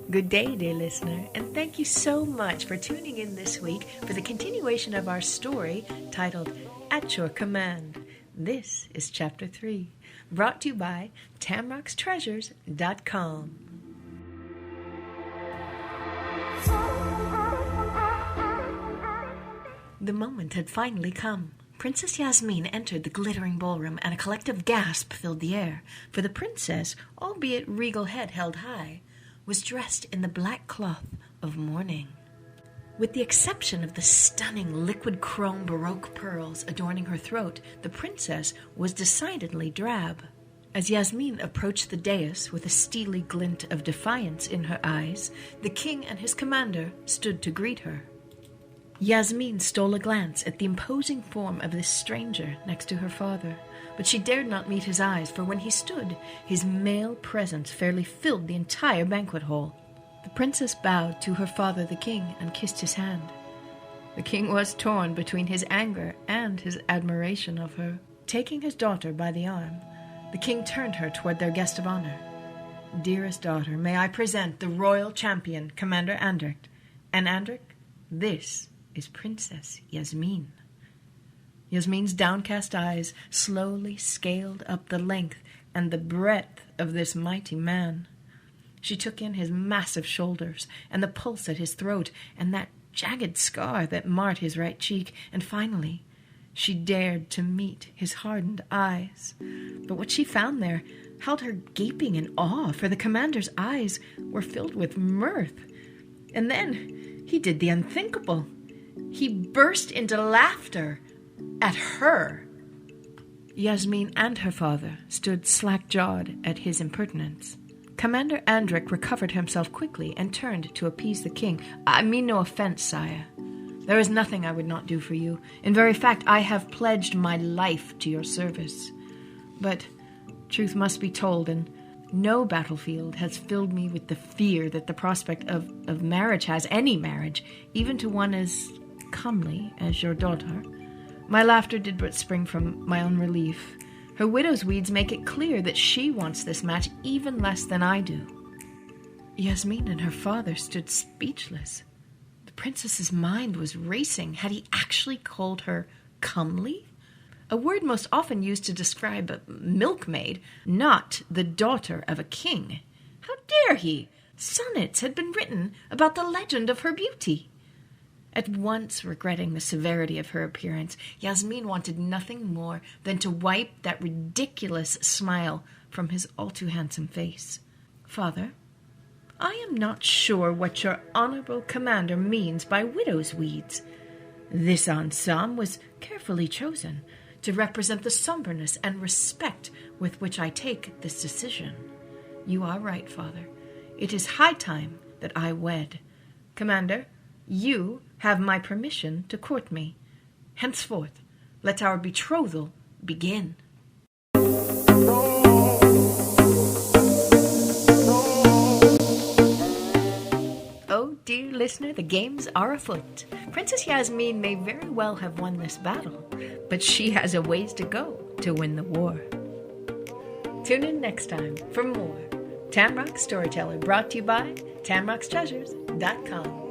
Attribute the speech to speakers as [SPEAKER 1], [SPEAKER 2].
[SPEAKER 1] Good day, dear listener, and thank you so much for tuning in this week for the continuation of our story titled At Your Command. This is Chapter 3, brought to you by tamrockstreasures.com. The moment had finally come. Princess Yasmin entered the glittering ballroom, and a collective gasp filled the air, for the princess, albeit regal head held high, was dressed in the black cloth of mourning. With the exception of the stunning liquid chrome Baroque pearls adorning her throat, the princess was decidedly drab. As Yasmin approached the dais with a steely glint of defiance in her eyes, the king and his commander stood to greet her. Yasmin stole a glance at the imposing form of this stranger next to her father, but she dared not meet his eyes, for when he stood, his male presence fairly filled the entire banquet hall. The princess bowed to her father the king and kissed his hand. The king was torn between his anger and his admiration of her. Taking his daughter by the arm, the king turned her toward their guest of honor. "Dearest daughter, may I present the royal champion, Commander Andric. And Andric, this is Princess Yasmin." Yasmin's downcast eyes slowly scaled up the length and the breadth of this mighty man. She took in his massive shoulders and the pulse at his throat and that jagged scar that marred his right cheek, and finally she dared to meet his hardened eyes. But what she found there held her gaping in awe, for the commander's eyes were filled with mirth. And then he did the unthinkable. He burst into laughter at her. Yasmin and her father stood slack-jawed at his impertinence. Commander Andric recovered himself quickly and turned to appease the king. "I mean no offense, sire. There is nothing I would not do for you. In very fact, I have pledged my life to your service. But truth must be told, and no battlefield has filled me with the fear that the prospect of marriage has, any marriage, even to one as comely as your daughter." My laughter did but spring from my own relief. Her widow's weeds make it clear that she wants this match even less than I do. Yasmin and her father stood speechless. The princess's mind was racing. Had he actually called her comely? A word most often used to describe a milkmaid, not the daughter of a king. How dare he? Sonnets had been written about the legend of her beauty. At once regretting the severity of her appearance, Yasmin wanted nothing more than to wipe that ridiculous smile from his all-too-handsome face. "Father, I am not sure what your honorable commander means by widow's weeds. This ensemble was carefully chosen to represent the somberness and respect with which I take this decision. You are right, Father. It is high time that I wed. Commander, you have my permission to court me. Henceforth, let our betrothal begin." Oh, dear listener, the games are afoot. Princess Yasmin may very well have won this battle, but she has a ways to go to win the war. Tune in next time for more Tamrock Storyteller, brought to you by tamrockstreasures.com.